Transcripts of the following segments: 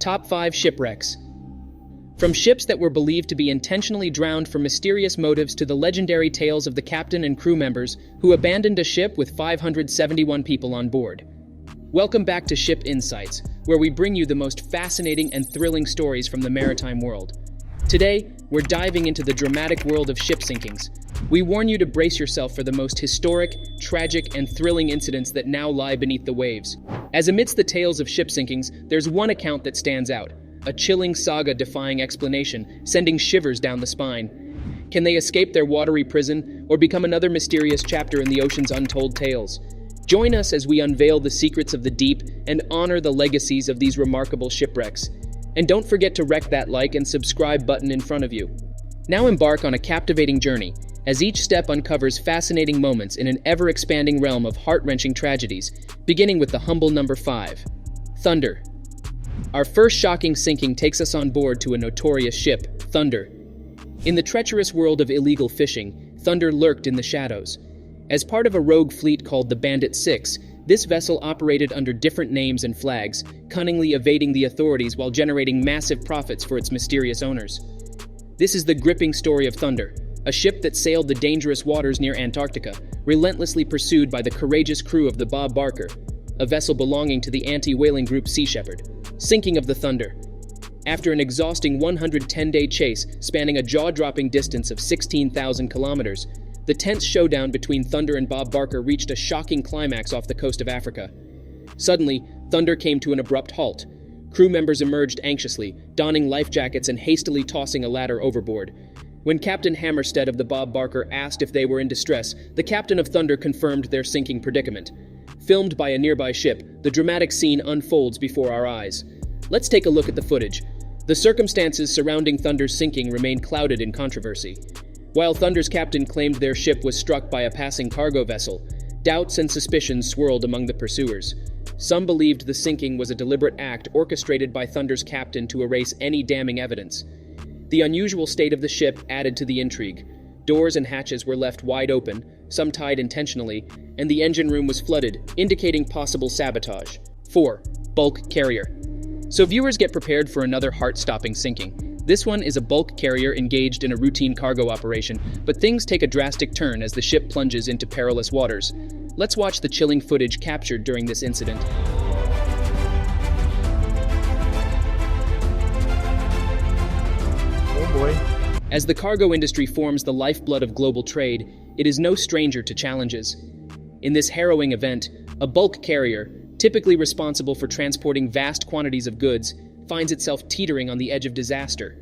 Top 5 Shipwrecks. From ships that were believed to be intentionally drowned for mysterious motives to the legendary tales of the captain and crew members who abandoned a ship with 571 people on board. Welcome back to Ship Insights, where we bring you the most fascinating and thrilling stories from the maritime world. Today, we're diving into the dramatic world of ship sinkings. We warn you to brace yourself for the most historic, tragic, and thrilling incidents that now lie beneath the waves. As amidst the tales of ship sinkings, there's one account that stands out. A chilling saga defying explanation, sending shivers down the spine. Can they escape their watery prison, or become another mysterious chapter in the ocean's untold tales? Join us as we unveil the secrets of the deep and honor the legacies of these remarkable shipwrecks. And don't forget to wreck that like and subscribe button in front of you. Now embark on a captivating journey, as each step uncovers fascinating moments in an ever-expanding realm of heart-wrenching tragedies, beginning with the humble number 5. Thunder. Our first shocking sinking takes us on board to a notorious ship, Thunder. In the treacherous world of illegal fishing, Thunder lurked in the shadows. As part of a rogue fleet called the Bandit 6, this vessel operated under different names and flags, cunningly evading the authorities while generating massive profits for its mysterious owners. This is the gripping story of Thunder, a ship that sailed the dangerous waters near Antarctica, relentlessly pursued by the courageous crew of the Bob Barker, a vessel belonging to the anti-whaling group Sea Shepherd. Sinking of the Thunder. After an exhausting 110-day chase spanning a jaw-dropping distance of 16,000 kilometers, the tense showdown between Thunder and Bob Barker reached a shocking climax off the coast of Africa. Suddenly, Thunder came to an abrupt halt. Crew members emerged anxiously, donning life jackets and hastily tossing a ladder overboard. When Captain Hammerstead of the Bob Barker asked if they were in distress, the captain of Thunder confirmed their sinking predicament. Filmed by a nearby ship, the dramatic scene unfolds before our eyes. Let's take a look at the footage. The circumstances surrounding Thunder's sinking remain clouded in controversy. While Thunder's captain claimed their ship was struck by a passing cargo vessel, doubts and suspicions swirled among the pursuers. Some believed the sinking was a deliberate act orchestrated by Thunder's captain to erase any damning evidence. The unusual state of the ship added to the intrigue. Doors and hatches were left wide open, some tied intentionally, and the engine room was flooded, indicating possible sabotage. 4. Bulk carrier. So viewers, get prepared for another heart-stopping sinking. This one is a bulk carrier engaged in a routine cargo operation, but things take a drastic turn as the ship plunges into perilous waters. Let's watch the chilling footage captured during this incident. Oh boy. As the cargo industry forms the lifeblood of global trade, it is no stranger to challenges. In this harrowing event, a bulk carrier, typically responsible for transporting vast quantities of goods, finds itself teetering on the edge of disaster.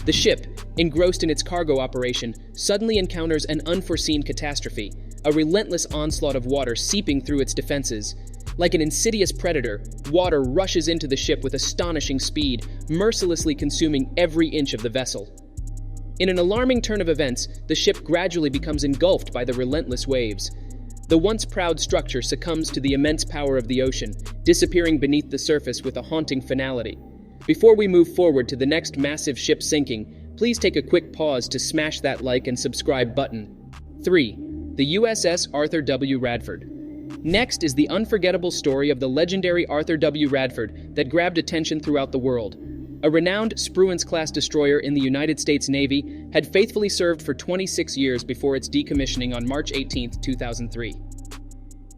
The ship, engrossed in its cargo operation, suddenly encounters an unforeseen catastrophe, a relentless onslaught of water seeping through its defenses. Like an insidious predator, water rushes into the ship with astonishing speed, mercilessly consuming every inch of the vessel. In an alarming turn of events, the ship gradually becomes engulfed by the relentless waves. The once proud structure succumbs to the immense power of the ocean, disappearing beneath the surface with a haunting finality. Before we move forward to the next massive ship sinking, please take a quick pause to smash that like and subscribe button. 3. The USS Arthur W. Radford. Next is the unforgettable story of the legendary Arthur W. Radford that grabbed attention throughout the world. A renowned Spruance-class destroyer in the United States Navy had faithfully served for 26 years before its decommissioning on March 18, 2003.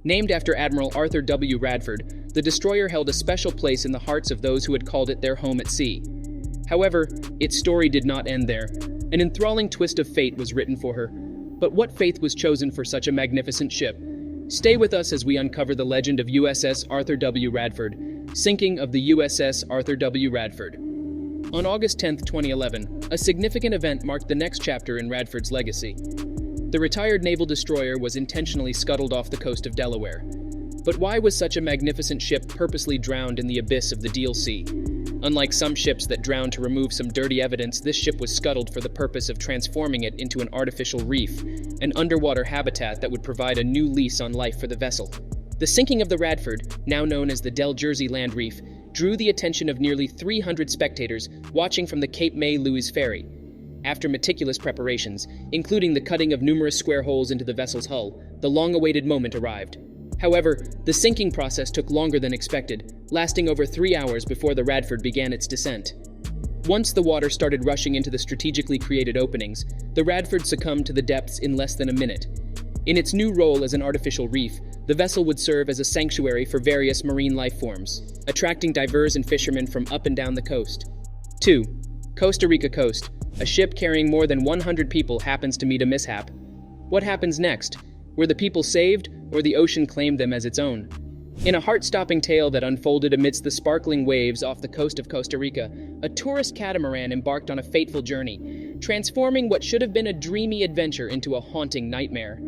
Named after Admiral Arthur W. Radford, the destroyer held a special place in the hearts of those who had called it their home at sea. However, its story did not end there. An enthralling twist of fate was written for her. But what fate was chosen for such a magnificent ship? Stay with us as we uncover the legend of USS Arthur W. Radford. Sinking of the USS Arthur W. Radford. On August 10, 2011, a significant event marked the next chapter in Radford's legacy. The retired naval destroyer was intentionally scuttled off the coast of Delaware. But why was such a magnificent ship purposely drowned in the abyss of the Deal Sea? Unlike some ships that drown to remove some dirty evidence, this ship was scuttled for the purpose of transforming it into an artificial reef, an underwater habitat that would provide a new lease on life for the vessel. The sinking of the Radford, now known as the Del Jersey Land Reef, drew the attention of nearly 300 spectators watching from the Cape May Louis ferry. After meticulous preparations, including the cutting of numerous square holes into the vessel's hull, the long-awaited moment arrived. However, the sinking process took longer than expected, lasting over 3 hours before the Radford began its descent. Once the water started rushing into the strategically created openings, the Radford succumbed to the depths in less than a minute. In its new role as an artificial reef, the vessel would serve as a sanctuary for various marine life forms, attracting divers and fishermen from up and down the coast. 2. Costa Rica coast. A ship carrying more than 100 people happens to meet a mishap. What happens next? Were the people saved, or the ocean claimed them as its own? In a heart-stopping tale that unfolded amidst the sparkling waves off the coast of Costa Rica, a tourist catamaran embarked on a fateful journey, transforming what should have been a dreamy adventure into a haunting nightmare.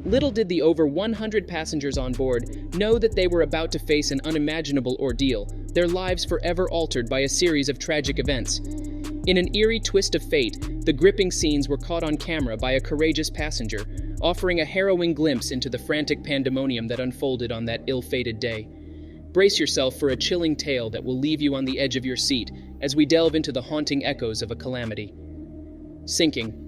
Little did the over 100 passengers on board know that they were about to face an unimaginable ordeal, their lives forever altered by a series of tragic events. In an eerie twist of fate, the gripping scenes were caught on camera by a courageous passenger, offering a harrowing glimpse into the frantic pandemonium that unfolded on that ill-fated day. Brace yourself for a chilling tale that will leave you on the edge of your seat as we delve into the haunting echoes of a calamity. Sinking.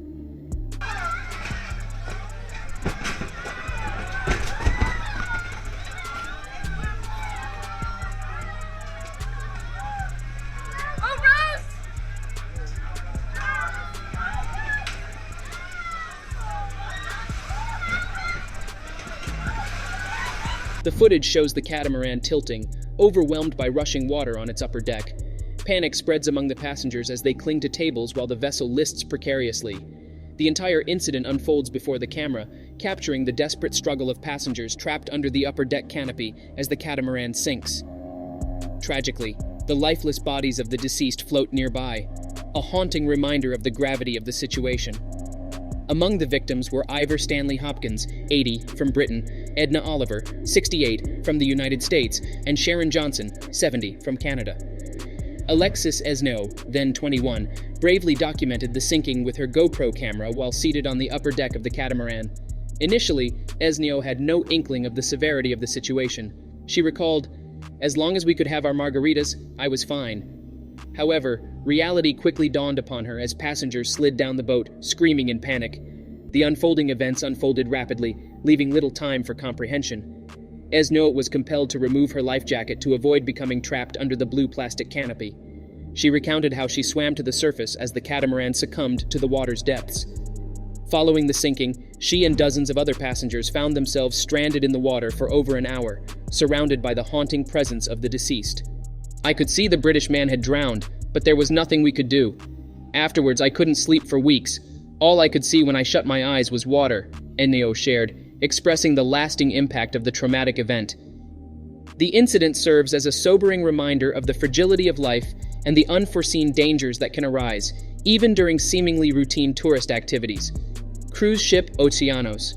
The footage shows the catamaran tilting, overwhelmed by rushing water on its upper deck. Panic spreads among the passengers as they cling to tables while the vessel lists precariously. The entire incident unfolds before the camera, capturing the desperate struggle of passengers trapped under the upper deck canopy as the catamaran sinks. Tragically, the lifeless bodies of the deceased float nearby, a haunting reminder of the gravity of the situation. Among the victims were Ivor Stanley Hopkins, 80, from Britain, Edna Oliver, 68, from the United States, and Sharon Johnson, 70, from Canada. Alexis Esnault, then 21, bravely documented the sinking with her GoPro camera while seated on the upper deck of the catamaran. Initially, Esnault had no inkling of the severity of the situation. She recalled, "As long as we could have our margaritas, I was fine." However, reality quickly dawned upon her as passengers slid down the boat, screaming in panic. The unfolding events unfolded rapidly, leaving little time for comprehension. Esnault was compelled to remove her life jacket to avoid becoming trapped under the blue plastic canopy. She recounted how she swam to the surface as the catamaran succumbed to the water's depths. Following the sinking, she and dozens of other passengers found themselves stranded in the water for over an hour, surrounded by the haunting presence of the deceased. "I could see the British man had drowned, but there was nothing we could do. Afterwards, I couldn't sleep for weeks. All I could see when I shut my eyes was water," Esnault shared, expressing the lasting impact of the traumatic event. The incident serves as a sobering reminder of the fragility of life and the unforeseen dangers that can arise, even during seemingly routine tourist activities. Cruise ship Oceanos.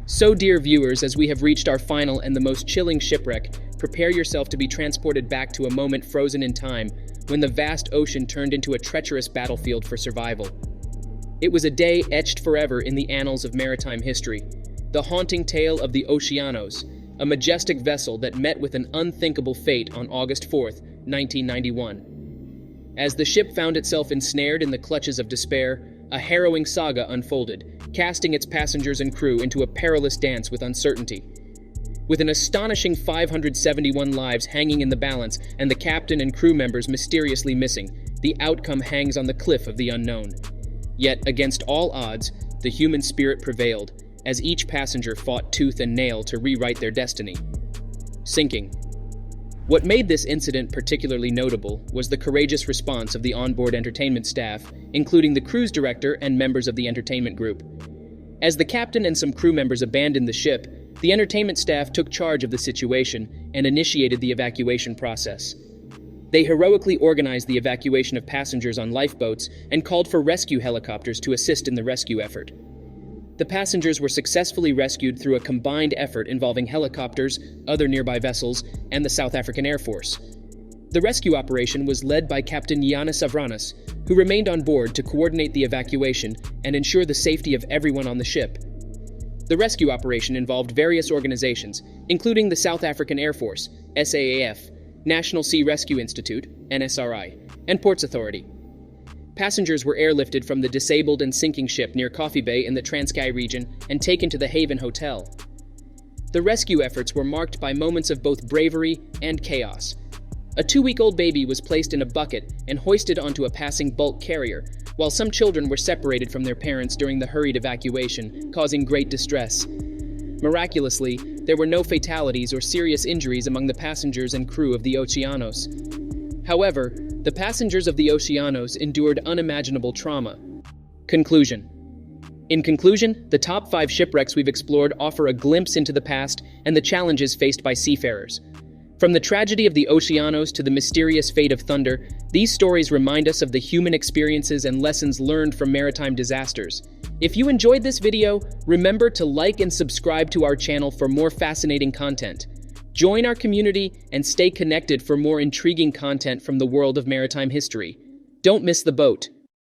So, dear viewers, as we have reached our final and the most chilling shipwreck, prepare yourself to be transported back to a moment frozen in time when the vast ocean turned into a treacherous battlefield for survival. It was a day etched forever in the annals of maritime history, the haunting tale of the Oceanos, a majestic vessel that met with an unthinkable fate on August 4th, 1991. As the ship found itself ensnared in the clutches of despair, a harrowing saga unfolded, casting its passengers and crew into a perilous dance with uncertainty. With an astonishing 571 lives hanging in the balance and the captain and crew members mysteriously missing, the outcome hangs on the cliff of the unknown. Yet, against all odds, the human spirit prevailed, as each passenger fought tooth and nail to rewrite their destiny. Sinking. What made this incident particularly notable was the courageous response of the onboard entertainment staff, including the cruise director and members of the entertainment group. As the captain and some crew members abandoned the ship, the entertainment staff took charge of the situation and initiated the evacuation process. They heroically organized the evacuation of passengers on lifeboats and called for rescue helicopters to assist in the rescue effort. The passengers were successfully rescued through a combined effort involving helicopters, other nearby vessels, and the South African Air Force. The rescue operation was led by Captain Giannis Avranis, who remained on board to coordinate the evacuation and ensure the safety of everyone on the ship. The rescue operation involved various organizations, including the South African Air Force, SAAF, National Sea Rescue Institute, NSRI, and Ports Authority. Passengers were airlifted from the disabled and sinking ship near Coffee Bay in the Transkei region and taken to the Haven Hotel. The rescue efforts were marked by moments of both bravery and chaos. A 2-week-old baby was placed in a bucket and hoisted onto a passing bulk carrier, while some children were separated from their parents during the hurried evacuation, causing great distress. Miraculously, there were no fatalities or serious injuries among the passengers and crew of the Oceanos. However, the passengers of the Oceanos endured unimaginable trauma. Conclusion. In conclusion, the top 5 shipwrecks we've explored offer a glimpse into the past and the challenges faced by seafarers. From the tragedy of the Oceanos to the mysterious fate of Thunder, these stories remind us of the human experiences and lessons learned from maritime disasters. If you enjoyed this video, remember to like and subscribe to our channel for more fascinating content. Join our community and stay connected for more intriguing content from the world of maritime history. Don't miss the boat.